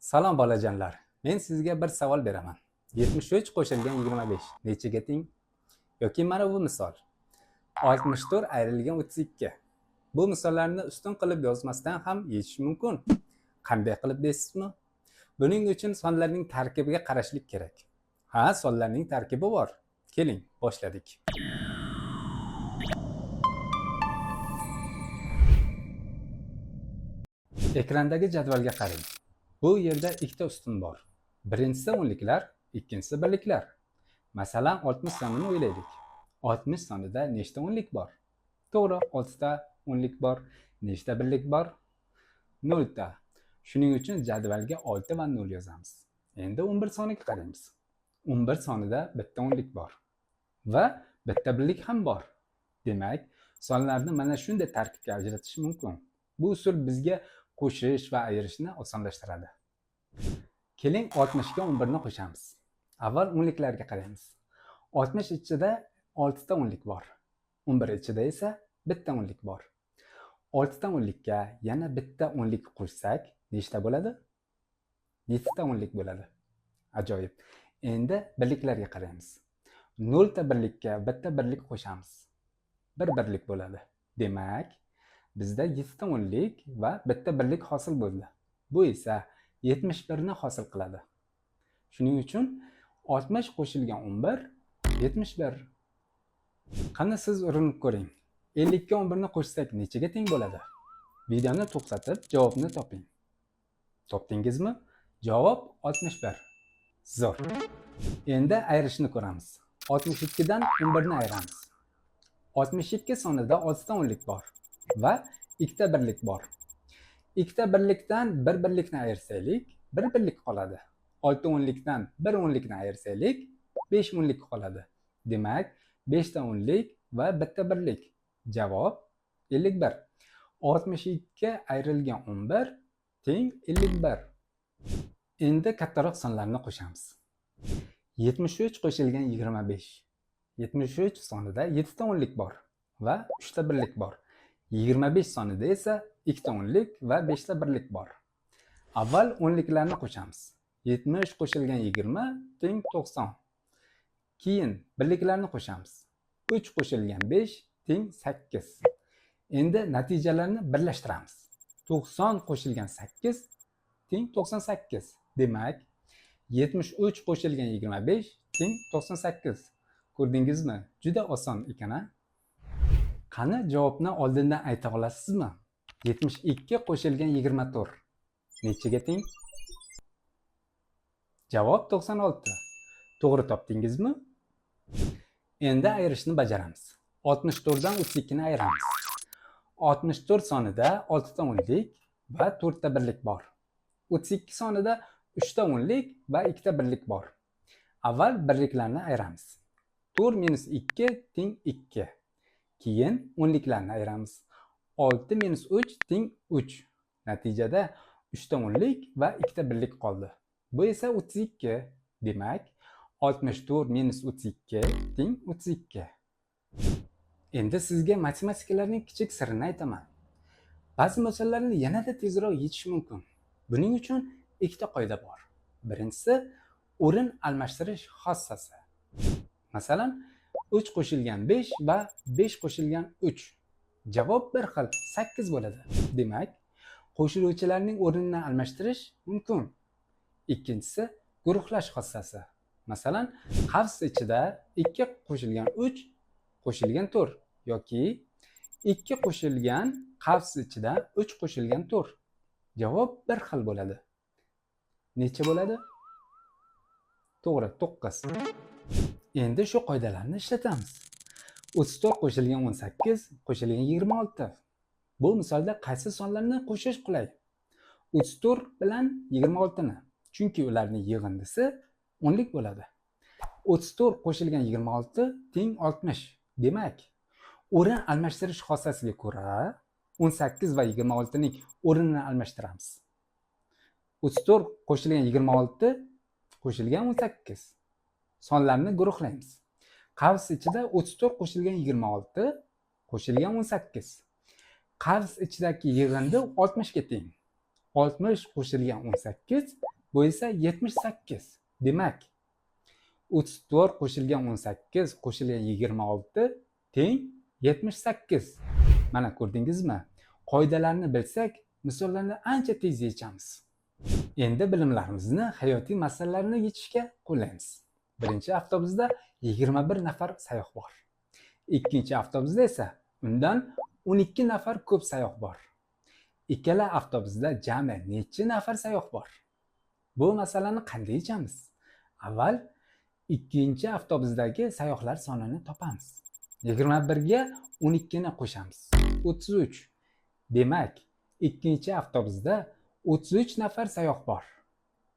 Salom bolajonlar. Men sizga bir savol beraman. 73 qo'shilgan 25 nechaga teng? Yoki mana bu misol. 64 ayrilgan 32. Bu misollarni ustun qilib yozmasdan ham yechish mumkin. Qanday qilib deysizmi? Buning uchun sonlarning tarkibiga qarashlik kerak. Ha, sonlarning tarkibi bor. Keling, boshladik. Ekrandagi jadvalga qarang. Bu yerda ikkita ustun bor. Birinchisi o'nliklar, ikkinchisi birliklar. Masalan, 60 sonini o'ylaylik. 60 sonida nechta o'nlik bor? To'g'ri, 6 ta o'nlik bor. Nechta birlik bor? 0 ta. Shuning uchun jadvalga 6 va 0 yozamiz. Endi 11 soniga qaraymiz. 11 sonida bitta o'nlik bor va bitta birlik ham bor. Demak, sonlarni mana shunday tarkibga ajratish mumkin. Bu usul bizga qo'shish va ayirishni osonlashtiradi. Keling 60 ga 11 ni qo'shamiz. Avval o'nliklarga qaraymiz. 60 ichida 6 ta o'nlik bor. 11 ichida esa bitta o'nlik bor. 6 ta o'nlikka yana bitta o'nlik qo'shsak, nechta bo'ladi? 7 ta o'nlik bo'ladi. Ajoyib. Endi birliklarga qaraymiz. 0 ta birlikka bitta birlik qo'shamiz. Bir birlik bo'ladi. Demak, bizda 7 ta o'nlik va bitta birlik hosil bo'ldi. Bu esa 71 ni hosil qiladi. Shuning uchun 60 qo'shilgan 11 71. Qani siz urinib ko'ring. 50 ga 11 ni qo'shsak nechaga teng bo'ladi? Videoni to'xtatib javobni toping. Topdingizmi? Javob 61. Zo'r. Endi ayirishni ko'ramiz. 62 dan 11 ni ayiramiz. 62 sonida 6 ta o'nlik bor va ikkita birlik bor. Ikkita birlikdan bir birlikni ayirsaylik, bir birlik qoladi. 6 o'nlikdan bir o'nlikni ayirsaylik, 5 o'nlik qoladi. Demak, 5 ta o'nlik va bitta birlik. Javob 51. 62 ga ayrilgan 11 teng 51. Endi kattaroq sonlarni qo'shamiz. 73 qo'shilgan 25. 73 sonida 7 ta o'nlik bor va 3 ta birlik bor. 25 sonida esa 2 ta o'nlik va 5 ta birlik bor. Avval o'nliklarni qo'shamiz. 70 qo'shilgan 20 teng 90. Keyin birliklarni qo'shamiz. 3 qo'shilgan 5 teng 8. Endi natijalarni birlashtiramiz. 90 qo'shilgan 8 teng 98. Demak, 73 qo'shilgan 25 teng 98. Ko'rdingizmi? Juda oson ekan-a? Qani javobni oldindan ayta olasizmi? 72 qo'shilgan 24 nechaga teng? Javob 96. To'g'ri topdingizmi? Endi ayirishni bajaramiz. 64 dan 32 ni ayiramiz. 64 sonida 6 ta o'nlik va 4 ta birlik bor. 32 sonida 3 ta o'nlik va 2 ta birlik bor. Avval birliklarni ayiramiz. 4 minus 2 teng 2. Keyin o'nliklarni ayiramiz. 6 minus 3 teng 3. Natijada 3 ta o'nlik va 2 ta birlik qoldi. Bu esa 32. Demak, 64 minus 32 teng 32. Endi sizga matematikalarning kichik sirini aytaman. Ba'zi misollarni yanada tezroq yechish mumkin. Buning uchun ikkita qoida bor. Birinchisi o'rin almashtirish xossasi. Masalan, 3 qo'shilgan 5 va 5 qo'shilgan 3. Javob bir xil, 8 bo'ladi. Demak, qo'shiluvchilarning o'rnini almashtirish mumkin. Ikkinchisi guruhlash xossasi. Masalan, qavs ichida 2 qo'shilgan 3 qo'shilgan 4 yoki 2 qo'shilgan qavs ichida 3 qo'shilgan 4. Javob bir xil bo'ladi. Necha bo'ladi? To'g'ri, 9. Endi shu qoidalarni ishlatamiz. 34 qo'shilgan 18 qo'shilgan 26. Bu misolda qaysi sonlarni qo'shish qulay? 34 bilan 26 ni. Chunki ularning yig'indisi o'nlik bo'ladi. 34 qo'shilgan 26 teng 60. Demak, o'rin almashtirish xossasiga ko'ra 18 va 26 ning o'rinini almashtiramiz. 34 qo'shilgan 26 qo'shilgan 18. Sonlarni guruhlaymiz. Qavs ichida 34 qo'shilgan 26 qo'shilgan 18. Qavs ichidagi yig'indi 60 ga teng. 60 qo'shilgan 18 Bu esa 78. Demak, 34 qo'shilgan 18 qo'shilgan 26 teng 78. Mana ko'rdingizmi? Qoidalarni bilsak, misollarni ancha tez yechamiz. Endi bilimlarimizni hayotiy masalalarni yechishga qo'llaymiz. Birinchi avtobusda 21 nafar sayoq bor. Ikkinchi avtobusda esa undan 12 nafar ko'p sayoq bor. Ikkala avtobusda jami necha nafar sayoq bor? Bu masalani qanday yechamiz? Avval ikkinchi avtobusdagi sayoqlar sonini topamiz. 21 ga 12 ni qo'shamiz. 33. Demak, ikkinchi avtobusda 33 nafar sayoq bor.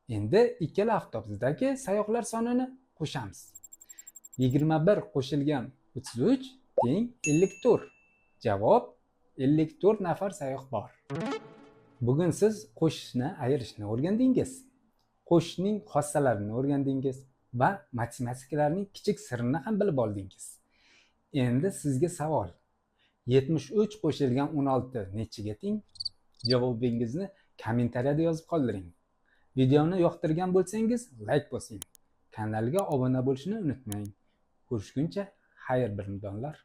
Endi ikkala avtobusdagi sayoqlar sonini qo'shamiz. 21 qo'shilgan 33 teng 54. Javob 54 nafar sayoq bor. Bugun siz qo'shishni, ayirishni o'rgandingiz. Qo'shishning xossalarini o'rgandingiz va matematikalarning kichik sirini ham bilib oldingiz. Endi sizga savol. 73 qo'shilgan 16 nechiga teng? Javobingizni kommentariyada yozib qoldiring. Videoni yoqtirgan bo'lsangiz, like bosing. Kanalga obuna bo'lishni unutmang. Ko'rishguncha, xayr bilimdonlar.